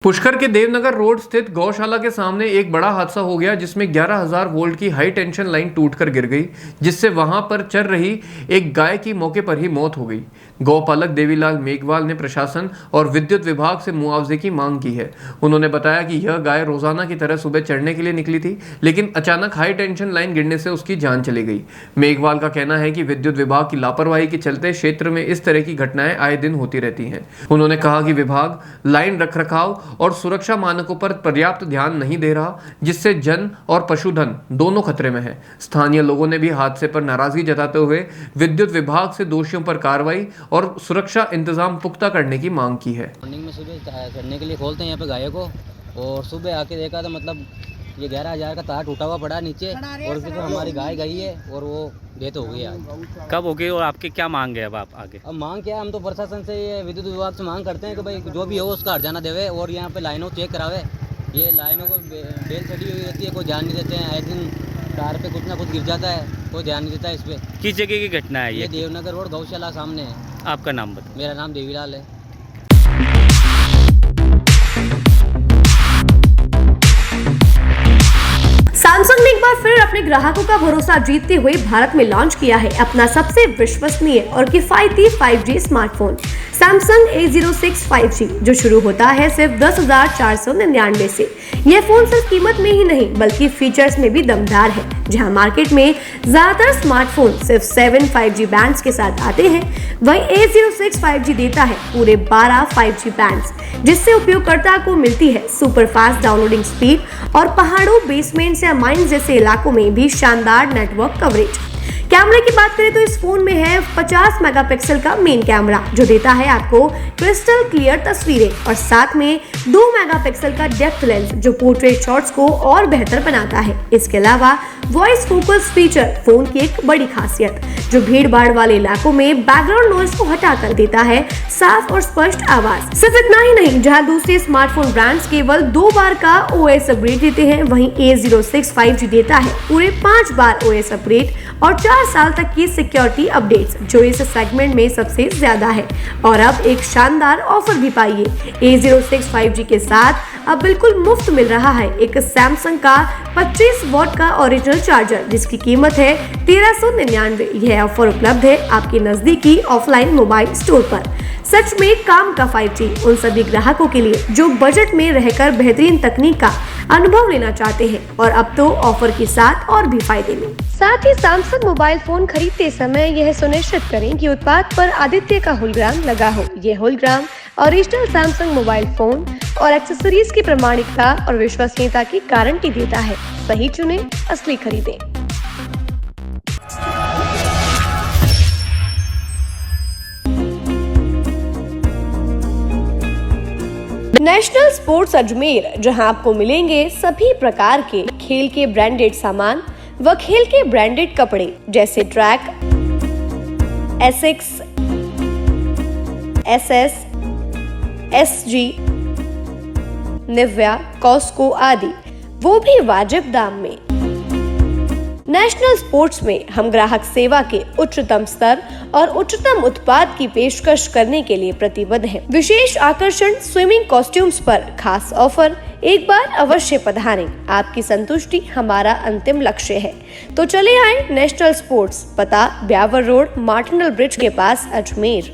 पुष्कर के देवनगर रोड स्थित गौशाला के सामने एक बड़ा हादसा हो गया जिसमें 11,000 वोल्ट की हाई टेंशन लाइन टूटकर गिर गई, जिससे वहां पर चर रही एक गाय की मौके पर ही मौत हो गई। गौपालक देवीलाल मेघवाल ने प्रशासन और विद्युत विभाग से मुआवजे की मांग की है। उन्होंने बताया कि यह गाय रोजाना की तरह सुबह चढ़ने के लिए निकली थी, लेकिन अचानक हाई टेंशन लाइन गिरने से उसकी जान चली गई। मेघवाल का कहना है कि विद्युत विभाग की लापरवाही के चलते क्षेत्र में इस तरह की घटनाएं आए दिन होती रहती हैं। उन्होंने कहा कि विभाग लाइन रखरखाव और सुरक्षा मानकों पर पर्याप्त ध्यान नहीं दे रहा, जिससे जन और पशुधन दोनों खतरे में है। स्थानीय लोगों ने भी हादसे पर नाराजगी जताते हुए विद्युत विभाग से दोषियों पर कार्रवाई और सुरक्षा इंतजाम पुख्ता करने की मांग की है। मॉर्निंग में सुबह चढ़ने के लिए खोलते हैं यहाँ पे गायों को, और सुबह आके देखा तो मतलब ये 11,000 का तार टूटा हुआ पड़ा नीचे, और उसके तो हमारी गाय गई है और वो डेथ हो गई आज। कब हो गई और आपके क्या मांग है अब आप आगे? अब मांग क्या है, हम तो प्रशासन से ये विद्युत विभाग से मांग करते हैं कि भाई जो भी हो उसका हर्जाना देवे और यहाँ पे लाइनों चेक करावे। ये लाइनों को बेल चढ़ी हुई होती है, कोई ध्यान नहीं देते हैं। आए दिन तार पे कुछ ना कुछ गिर जाता है, कोई ध्यान नहीं देता है इस पर। किस जगह की घटना है ये देवनगर रोड गौशाला सामने है। आपका नाम बताइए। मेरा नाम देवीलाल है। सैमसंग ने एक बार फिर अपने ग्राहकों का भरोसा जीतते हुए भारत में लॉन्च किया है अपना सबसे विश्वसनीय और किफायती 5G smartphone Samsung A06 5G, जो शुरू होता है सिर्फ 10,499 से। यह फोन सिर्फ कीमत में ही नहीं बल्कि फीचर्स में भी दमदार है। जहां मार्केट में ज्यादातर स्मार्टफोन सिर्फ 7 5G बैंड्स के साथ आते हैं, वहीं A06 5G देता है पूरे 12 5G बैंड्स, जिससे उपयोगकर्ता को मिलती है सुपर फास्ट डाउनलोडिंग स्पीड और पहाड़ों, बेसमेंट्स या माइंस जैसे इलाकों में भी शानदार नेटवर्क कवरेज। कैमरे की बात करें तो इस फोन में है 50 मेगापिक्सल का मेन कैमरा, जो देता है आपको क्रिस्टल क्लियर तस्वीरें, और साथ में 2 मेगापिक्सल का डेप्थ लेंस, जो पोर्ट्रेट शॉट्स को और बेहतर बनाता है। इसके अलावा वॉइस फोकस फीचर फोन की एक बड़ी खासियत, जो भीड़ भाड़ वाले इलाकों में बैकग्राउंड नॉइज को हटाकर देता है साफ और स्पष्ट आवाज। सिर्फ इतना ही नहीं, जहां दूसरे स्मार्टफोन ब्रांड्स केवल 2 बार का OS अपग्रेड देते हैं, वहीं A06 5G देता है पूरे 5 बार OS अपग्रेड और 4 साल तक की सिक्योरिटी अपडेट्स, जो इस सेगमेंट में सबसे ज्यादा है। और अब एक शानदार ऑफर भी पाइए। A06 5G के साथ अब बिल्कुल मुफ्त मिल रहा है एक सैमसंग का 25 वॉट का ओरिजिनल चार्जर, जिसकी कीमत है 1399। यह ऑफर उपलब्ध है आपके नजदीकी ऑफलाइन मोबाइल स्टोर पर। सच में काम का 5G उन सभी ग्राहकों के लिए जो बजट में रहकर बेहतरीन तकनीक का अनुभव लेना चाहते हैं, और अब तो ऑफर के साथ और भी फायदे में। साथ ही सैमसंग मोबाइल फोन खरीदते समय यह सुनिश्चित करें कि उत्पाद पर आदित्य का होलोग्राम लगा हो। यह hologram original Samsung mobile phone और एक्सेसरीज की प्रामाणिकता और विश्वसनीयता की गारंटी देता है। सही चुने, असली खरीदें। नेशनल स्पोर्ट्स अजमेर, जहां आपको मिलेंगे सभी प्रकार के खेल के ब्रांडेड सामान व खेल के ब्रांडेड कपड़े, जैसे track, Asics, SS, SG, Nivia, Cosco आदि, वो भी वाजिब दाम में। नेशनल स्पोर्ट्स में हम ग्राहक सेवा के उच्चतम स्तर और उच्चतम उत्पाद की पेशकश करने के लिए प्रतिबद्ध हैं। विशेष आकर्षण स्विमिंग कॉस्ट्यूम्स पर खास ऑफर। एक बार अवश्य पधारें, आपकी संतुष्टि हमारा अंतिम लक्ष्य है। तो चले आए नेशनल स्पोर्ट्स, पता ब्यावर रोड, मार्टिनल ब्रिज के पास, अजमेर।